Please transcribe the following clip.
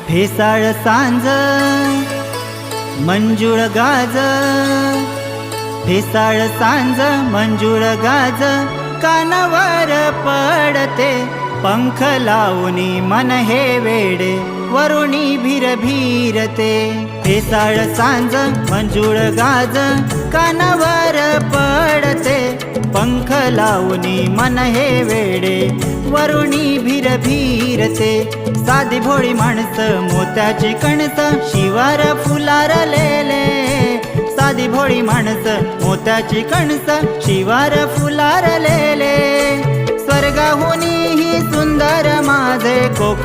फेसाळ सांज मंजुळ गाज, फेसाळ सांज मंजुळ गाज, कानावर पडते पंख लावणी मन हे वेडे, वरुणी भिरभिरते. फेसाळ सांज मंजुळ गाज, कानावर पडते पंख लावणी मन हे वेडे, वरुणी भिरभिरते. साधी भोळी माणसं मोत्याची कणस शिवार फुलारलेले, साधी भोळी माणसं मोत्याची कणस शिवार फुलारलेले. स्वर्गाहुनी ही सुंदर माझे कोकण